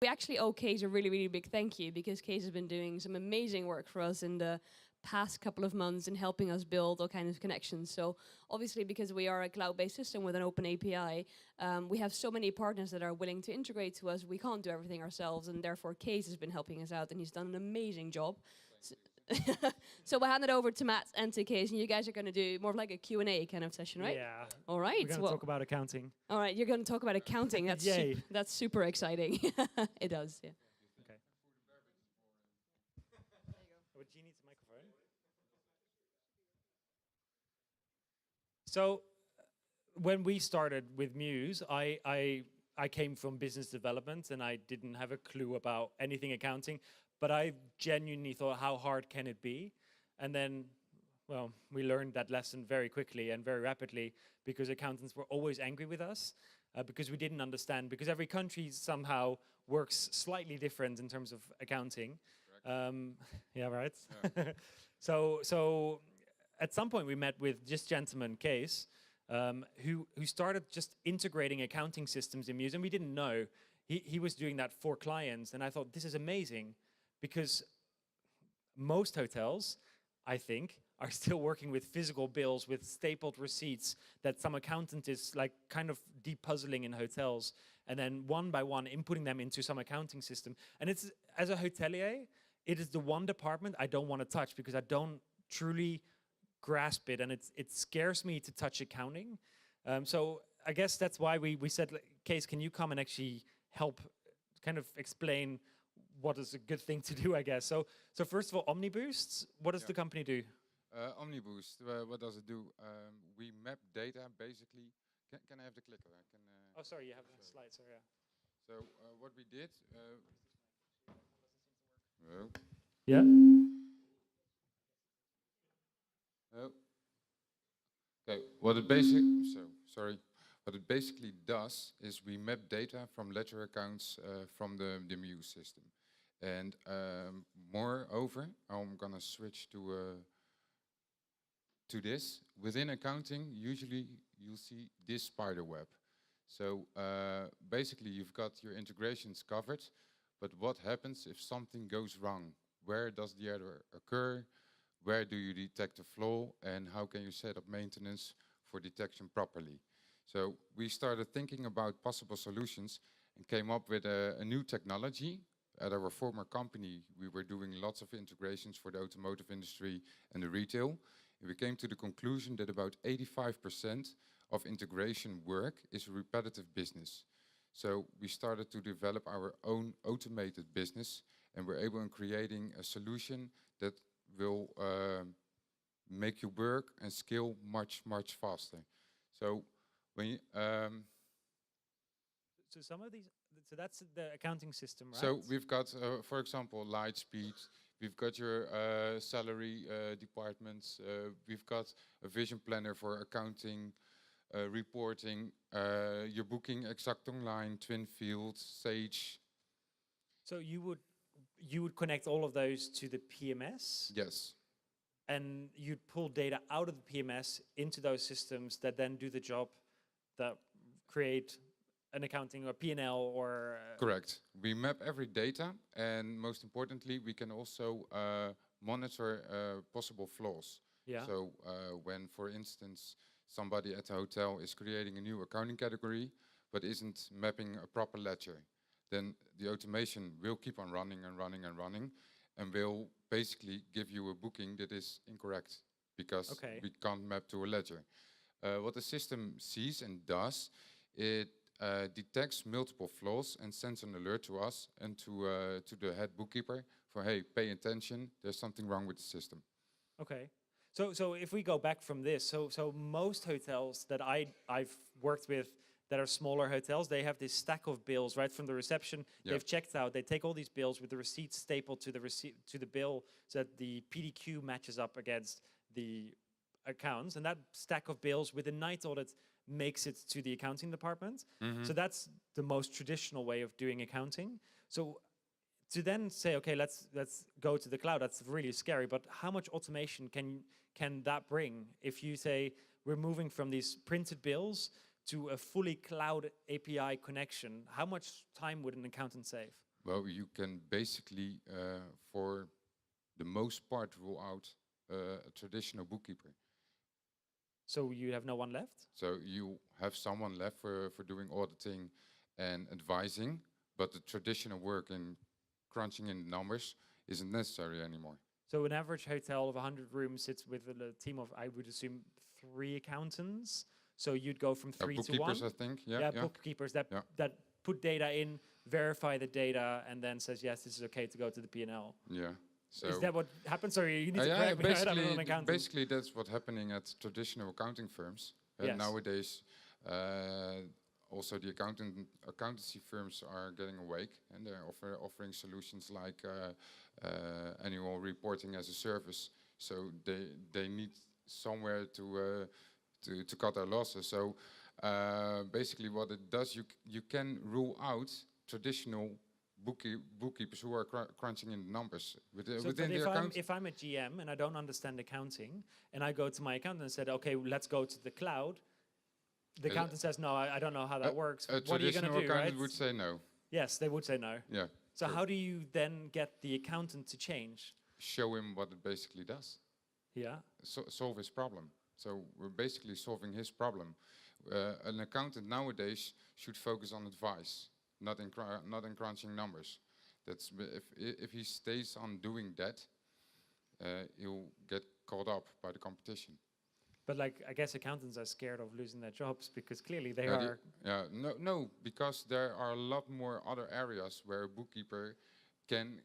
We actually owe Case a really, really big thank you, because Case has been doing some amazing work for us in the past couple of months in helping us build all kinds of connections. So obviously, because we are a cloud-based system with an open API, we have so many partners that are willing to integrate to us. We can't do everything ourselves, and therefore Case has been helping us out, and he's done an amazing job. So we'll hand it over to Matt and to Case, and you guys are going to do more of like a Q&A kind of session, right? Yeah. All right. We're going to talk about accounting. All right, you're going to talk about accounting. That's Yay. that's super exciting. It does, yeah. Okay. But G needs a microphone. So when we started with Mews, I came from business development and I didn't have a clue about anything accounting, but I genuinely thought, how hard can it be? And then, well, we learned that lesson very quickly and very rapidly, because accountants were always angry with us because we didn't understand, because every country somehow works slightly different in terms of accounting. Yeah, right. Yeah. So at some point we met with this gentleman, Case, who started just integrating accounting systems in Mews, and we didn't know. He was doing that for clients, and I thought, this is amazing, because most hotels, I think, are still working with physical bills, with stapled receipts that some accountant is like kind of depuzzling in hotels, and then one by one inputting them into some accounting system. And it's, as a hotelier, it is the one department I don't want to touch, because I don't truly grasp it, and it scares me to touch accounting. So I guess that's why we said, Case, can you come and actually help kind of explain what is a good thing to do, I guess. So first of all, Omniboost, what does the company do? Omniboost, what does it do? We map data, basically. Can I have the clicker? I can. Oh, sorry, you have a slide, sorry, yeah. So what we did... oh. Yeah. Oh. Okay, what it basically does is we map data from ledger accounts from the Mews system. And moreover, I'm gonna switch to this. Within accounting, usually you'll see this spider web. So basically you've got your integrations covered, but what happens if something goes wrong? Where does the error occur? Where do you detect a flaw, and how can you set up maintenance for detection properly? So we started thinking about possible solutions and came up with a new technology. At our former company, we were doing lots of integrations for the automotive industry and the retail. And we came to the conclusion that about 85% of integration work is repetitive business. So we started to develop our own automated business, and we're able in creating a solution that will make you work and scale much, much faster. So when you, so some of these, so that's the accounting system, right? So we've got, for example, Lightspeed. We've got your salary departments. We've got a vision planner for accounting, reporting, your booking, Exact Online, Twinfield, Sage. So you would connect all of those to the PMS? Yes. And you'd pull data out of the PMS into those systems that then do the job, that create an accounting or P&L or... Correct. We map every data, and most importantly, we can also monitor possible flaws. Yeah. So when, for instance, somebody at the hotel is creating a new accounting category, but isn't mapping a proper ledger, then the automation will keep on running and running and running, and will basically give you a booking that is incorrect, because we can't map to a ledger. What the system sees and does, it detects multiple flaws and sends an alert to us and to the head bookkeeper for, hey, pay attention, there's something wrong with the system. Okay. So if we go back from this, so most hotels that I've worked with that are smaller hotels, they have this stack of bills right from the reception. Yep. They've checked out. They take all these bills with the receipts stapled to the bill, so that the PDQ matches up against the accounts. And that stack of bills with a night audit makes it to the accounting department. Mm-hmm. So that's the most traditional way of doing accounting. So to then say, okay, let's go to the cloud, that's really scary. But how much automation can that bring if you say we're moving from these printed bills to a fully cloud API connection? How much time would an accountant save? Well, you can basically, for the most part, rule out a traditional bookkeeper. So you have no one left? So you have someone left for doing auditing and advising, but the traditional work in crunching in numbers isn't necessary anymore. So an average hotel of 100 rooms sits with a team of, I would assume, 3 accountants. So you'd go from 3 to 1? Bookkeepers, I think. Yeah, yeah. Bookkeepers that Yeah. that put data in, verify the data, and then says, yes, this is okay to go to the P&L. Yeah. So Is that what happens? Sorry, you need to yeah, correct me. I'm not an accountant. basically that's what's happening at traditional accounting firms. And Yes. nowadays, also the accountancy firms are getting awake, and they're offering solutions like annual reporting as a service. So they need somewhere to cut their losses. So basically, what it does, you can rule out traditional bookkeepers who are crunching in the numbers So within but the account. if I'm a GM and I don't understand accounting, and I go to my accountant and said, okay, let's go to the cloud, the accountant says, no, I don't know how that works. A What are you going traditional to do, accountant right? would say no. Yes, they would say no. Yeah. So True. how do you then get the accountant to change? Show him what it basically does. Yeah. Solve his problem. So we're basically solving his problem. An accountant nowadays should focus on advice, not in crunching numbers. That's if he stays on doing that, he'll get caught up by the competition. But like, I guess accountants are scared of losing their jobs because clearly they are. No, because there are a lot more other areas where a bookkeeper can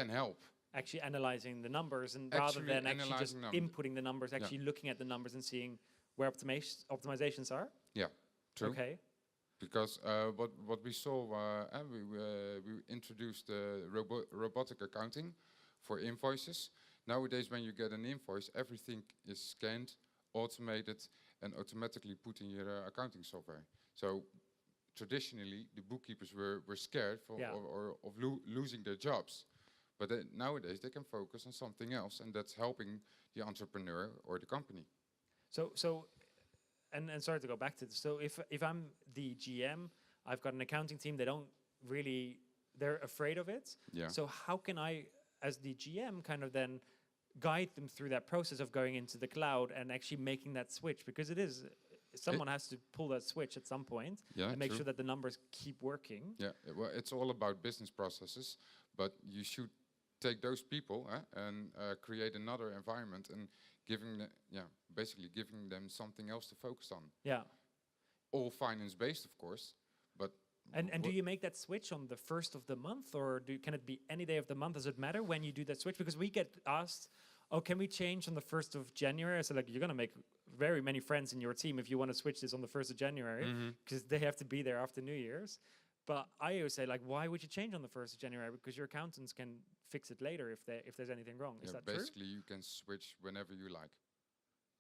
help. Actually analyzing the numbers, and rather than actually just inputting the numbers, actually looking at the numbers and seeing where optimizations are. Yeah, true. Okay. Because what we saw, we introduced robotic accounting for invoices. Nowadays, when you get an invoice, everything is scanned, automated, and automatically put in your accounting software. So traditionally, the bookkeepers were scared of losing their jobs. But nowadays, they can focus on something else, and that's helping the entrepreneur or the company. And sorry to go back to this. So if I'm the GM, I've got an accounting team. They're afraid of it. Yeah. So how can I, as the GM, kind of then guide them through that process of going into the cloud and actually making that switch? Because someone has to pull that switch at some point and make sure that the numbers keep working. Yeah, well, it's all about business processes, but you should take those people and create another environment and basically giving them something else to focus on. Yeah. All finance based, of course, but. And do you make that switch on the 1st of the month, or can it be any day of the month? Does it matter when you do that switch? Because we get asked, oh, can we change on the 1st of January? So like, you're going to make very many friends in your team if you want to switch this on the 1st of January, because they have to be there after New Year's. But I always say, like, why would you change on the 1st of January? Because your accountants can fix it later if there's anything wrong. Is that true? Basically, you can switch whenever you like.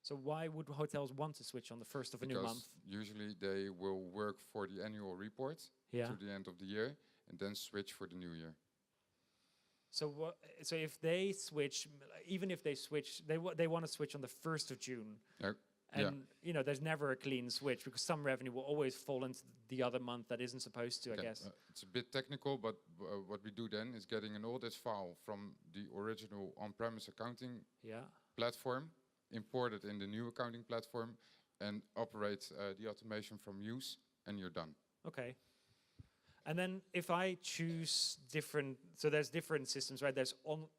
So why would hotels want to switch on the 1st of a new month? Usually they will work for the annual report to the end of the year and then switch for the new year. So so if they switch, even if they switch, they want to switch on the 1st of June. And there's never a clean switch because some revenue will always fall into the other month that isn't supposed to, I guess. It's a bit technical, but what we do then is getting an audit file from the original on-premise accounting platform, import it in the new accounting platform, and operate the automation from Mews, and you're done. Okay. And then if I choose different, so there's different systems, right?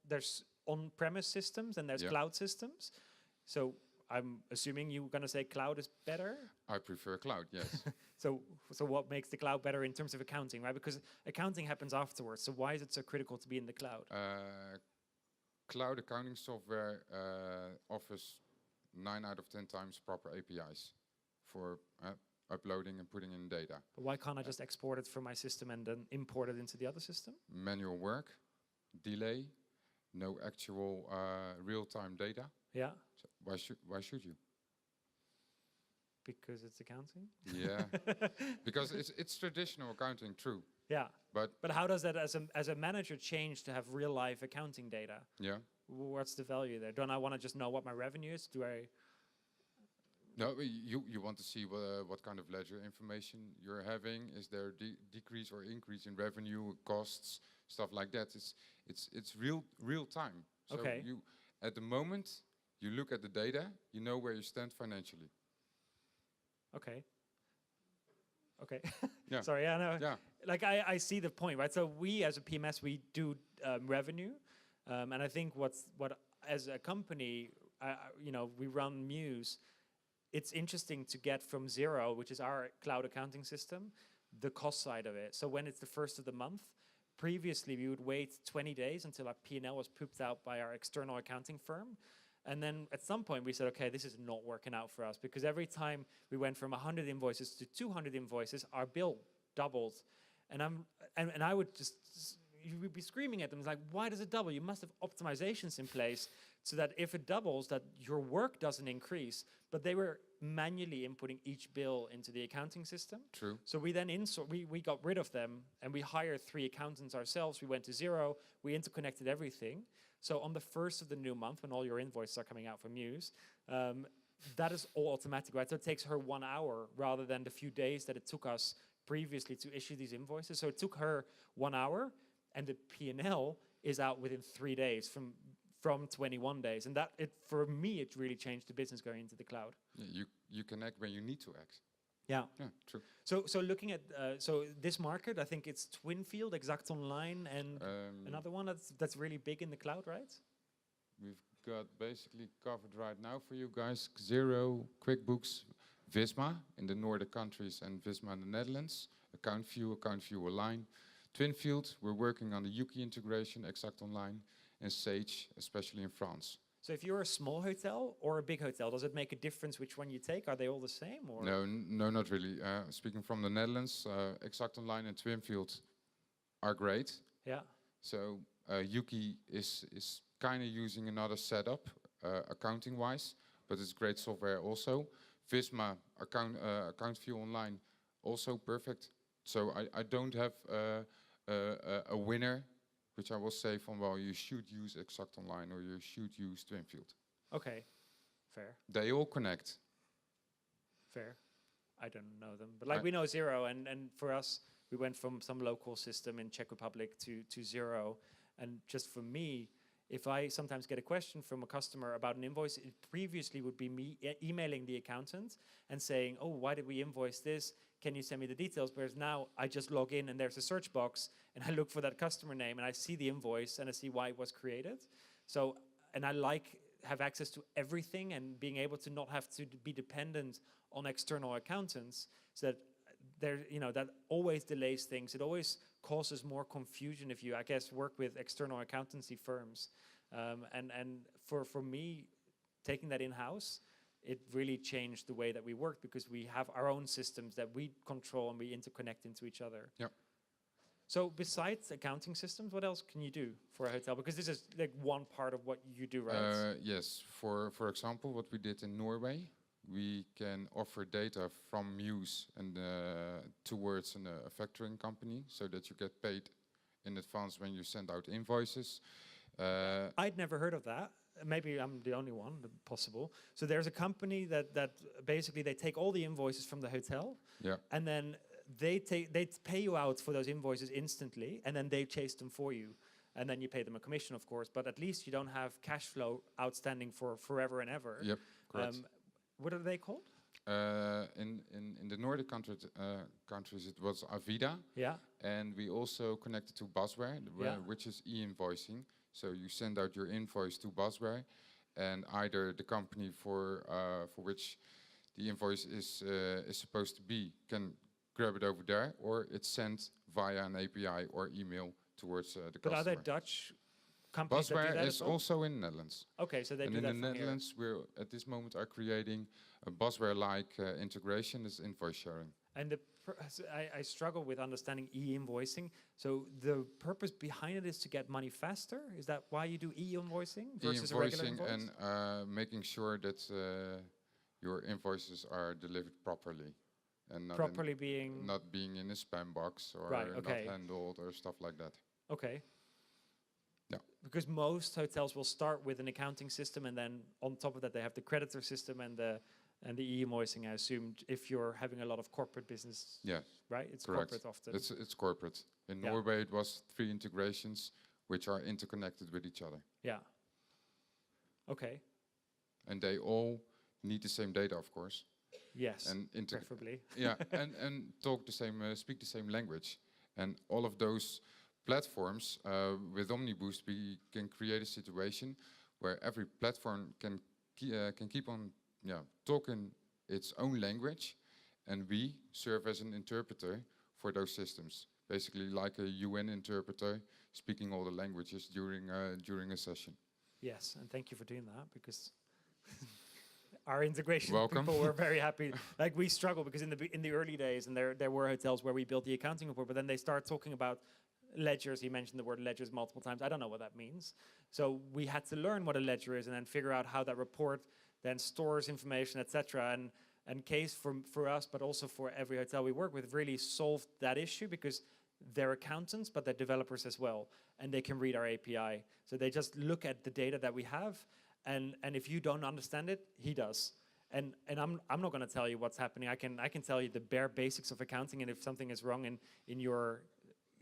There's on-premise systems and there's cloud systems. So I'm assuming you're going to say cloud is better? I prefer cloud, yes. So what makes the cloud better in terms of accounting, right? Because accounting happens afterwards. So why is it so critical to be in the cloud? Cloud accounting software offers 9 out of 10 times proper APIs for uploading and putting in data. But why can't I just export it from my system and then import it into the other system? Manual work, delay, no actual real-time data. Yeah. So why should you? Because it's accounting? Yeah. Because it's traditional accounting, true. Yeah. But how does that as a manager change to have real life accounting data? Yeah. What's the value there? Don't I want to just know what my revenue is? Do I? No, you want to see what kind of ledger information you're having. Is there decrease or increase in revenue, costs, stuff like that. It's real time. So Okay. you at the moment you look at the data, you know where you stand financially. Okay. Okay. Yeah. Sorry, yeah, no. Yeah. Like I see the point, right? So we as a PMS, we do revenue, and I think what as a company, we run Mews. It's interesting to get from Zero, which is our cloud accounting system, the cost side of it. So when it's the first of the month, previously we would wait 20 days until our P&L was pooped out by our external accounting firm. And then at some point we said, okay, this is not working out for us, because every time we went from 100 invoices to 200 invoices, our bill doubled. And I would you would be screaming at them, it's like, why does it double? You must have optimizations in place so that if it doubles, that your work doesn't increase. But they were manually inputting each bill into the accounting system. True. So we then we got rid of them, and we hired 3 accountants ourselves. We went to Zero, we interconnected everything. So on the first of the new month, when all your invoices are coming out from Mews, that is all automatic, right? So it takes her 1 hour rather than the few days that it took us previously to issue these invoices. So it took her 1 hour, and the P&L is out within 3 days from 21 days. And for me, it really changed the business going into the cloud. Yeah, you can act when you need to act. Yeah. Yeah, true. So looking at this market, I think it's Twinfield, Exact Online, and another one that's really big in the cloud, right? We've got basically covered right now for you guys Xero, QuickBooks, Visma in the Nordic countries, and Visma in the Netherlands. Account View Online. Twinfield, we're working on the Yuki integration, Exact Online, and Sage, especially in France. So if you're a small hotel or a big hotel, does it make a difference which one you take? Are they all the same? Or? No, not really. Speaking from the Netherlands, Exact Online and Twinfield are great. Yeah. So Yuki is kind of using another setup, accounting-wise, but it's great software also. Visma, Account View Online, also perfect. So I don't have a winner, which I will say from, well, you should use Exact Online or you should use Twinfield. Okay, fair. They all connect. Fair. I don't know them. But we know Zero, and for us, we went from some local system in Czech Republic to Zero. And just for me, if I sometimes get a question from a customer about an invoice, it previously would be me emailing the accountant and saying, oh, why did we invoice this? Can you send me the details? Whereas now I just log in and there's a search box and I look for that customer name and I see the invoice and I see why it was created. So, and I have access to everything and being able to not have to be dependent on external accountants, so that that always delays things. It always causes more confusion if you, I guess, work with external accountancy firms. And for me, taking that in-house, it really changed the way that we work, because we have our own systems that we control and we interconnect into each other. Yep. So besides accounting systems, what else can you do for a hotel? Because this is like one part of what you do, right? Yes. For example, what we did in Norway, we can offer data from Mews and towards a factoring company, so that you get paid in advance when you send out invoices. I'd never heard of that. Maybe I'm the only one, possible. So there's a company that basically they take all the invoices from the hotel, Yeah. and then they pay you out for those invoices instantly, and then they chase them for you, and then you pay them a commission, of course. But at least you don't have cash flow outstanding for forever and ever. Yep. Correct. What are they called? In the Nordic countries, it was Avida. Yeah. And we also connected to Basware, which is e-invoicing. So you send out your invoice to Basware, and either the company for which the invoice is supposed to be can grab it over there, or it's sent via an API or email towards the customer. But are there Dutch companies that do Basware that is as well? also in the Netherlands. Okay, so they And do in that the from Netherlands, we're at this moment are creating a Basware-like integration, is invoice sharing. here. And I struggle with understanding e-invoicing. So the purpose behind it is to get money faster? Is that why you do e-invoicing versus a regular E-invoicing invoice? and making sure that your invoices are delivered properly. And not Properly being... not being in a spam box or Right, okay. not handled or stuff like that. Okay. Yeah. Because most hotels will start with an accounting system, and then on top of that they have the creditor system and And the e-invoicing, I assume, if you're having a lot of corporate business, Yes, right? It's correct. corporate often. It's corporate. In Yeah. Norway, it was 3 integrations which are interconnected with each other. Yeah. Okay. And they all need the same data, of course. Yes. And Preferably. yeah, and talk the same, speak the same language. And all of those platforms, with Omniboost, we can create a situation where every platform can keep on talking its own language, and we serve as an interpreter for those systems. Basically like a UN interpreter speaking all the languages during a session. Yes, and thank you for doing that, because our integration Welcome. people were very happy. Like, we struggle because in the early days, and there were hotels where we built the accounting report, but then they start talking about ledgers. He mentioned the word ledgers multiple times. I don't know what that means. So we had to learn what a ledger is and then figure out how that report then stores information, etc. And Case for us, but also for every hotel we work with, really solved that issue, because they're accountants, but they're developers as well, and they can read our API. So they just look at the data that we have, and if you don't understand it, he does. And I'm not going to tell you what's happening. I can tell you the bare basics of accounting, and if something is wrong in your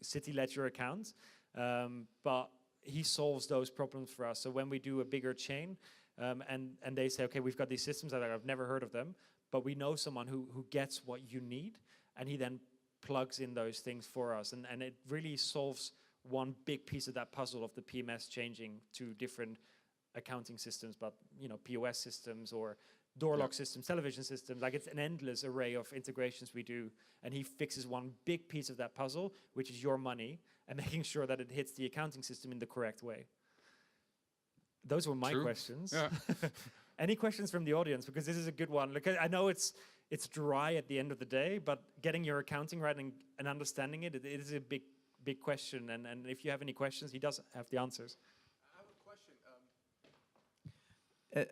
city ledger account, but he solves those problems for us. So when we do a bigger chain, and they say, okay, we've got these systems that I've never heard of them, but we know someone who gets what you need, and he then plugs in those things for us, and it really solves one big piece of that puzzle of the PMS changing to different accounting systems, but POS systems or door lock systems, television systems. Like, it's an endless array of integrations we do, and he fixes one big piece of that puzzle, which is your money, and making sure that it hits the accounting system in the correct way. Those were my questions. Yeah. Any questions from the audience? Because this is a good one. Look, I know it's dry at the end of the day, but getting your accounting right and understanding it is a big question. And if you have any questions, he does have the answers. I have a question.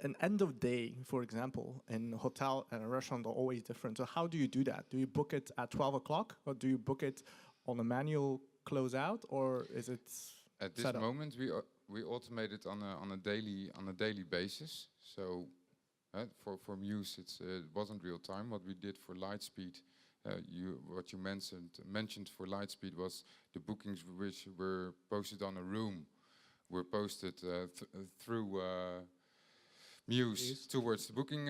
An end of day, for example, in a hotel and a restaurant are always different. So how do you do that? Do you book it at 12 o'clock, or do you book it on a manual closeout, or is it At this set up? moment, we automate it on a daily basis. So for Mews, it wasn't real time. What we did for Lightspeed, what you mentioned for Lightspeed was the bookings which were posted on a room were posted through Mews towards the booking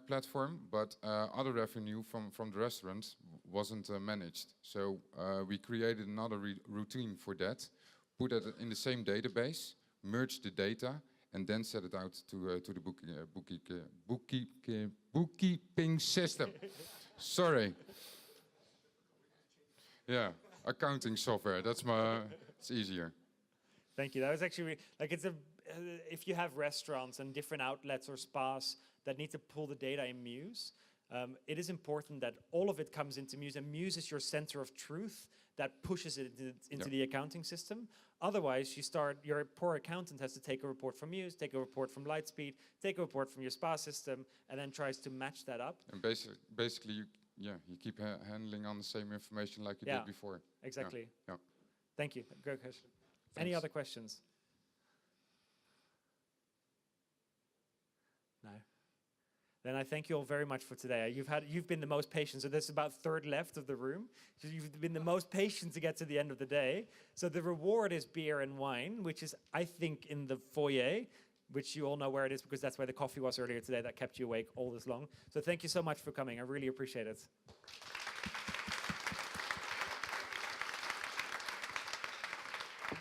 platform, but other revenue from the restaurant wasn't managed. So we created another routine for that, put it in the same database, merge the data, and then set it out to the bookkeeping system. Sorry. Yeah, accounting software. It's easier. Thank you. That was actually if you have restaurants and different outlets or spas that need to pull the data in Mews, it is important that all of it comes into Mews, and Mews is your center of truth that pushes it into the accounting system. Otherwise, your poor accountant has to take a report from Mews, take a report from Lightspeed, take a report from your spa system, and then tries to match that up. And basically, you keep handling on the same information like you did before. Exactly. Yeah. Thank you. Great question. Thanks. Any other questions? No. Then I thank you all very much for today. You've been the most patient. So there's about a third left of the room. So you've been the most patient to get to the end of the day. So the reward is beer and wine, which is, I think, in the foyer, which you all know where it is because that's where the coffee was earlier today that kept you awake all this long. So thank you so much for coming. I really appreciate it.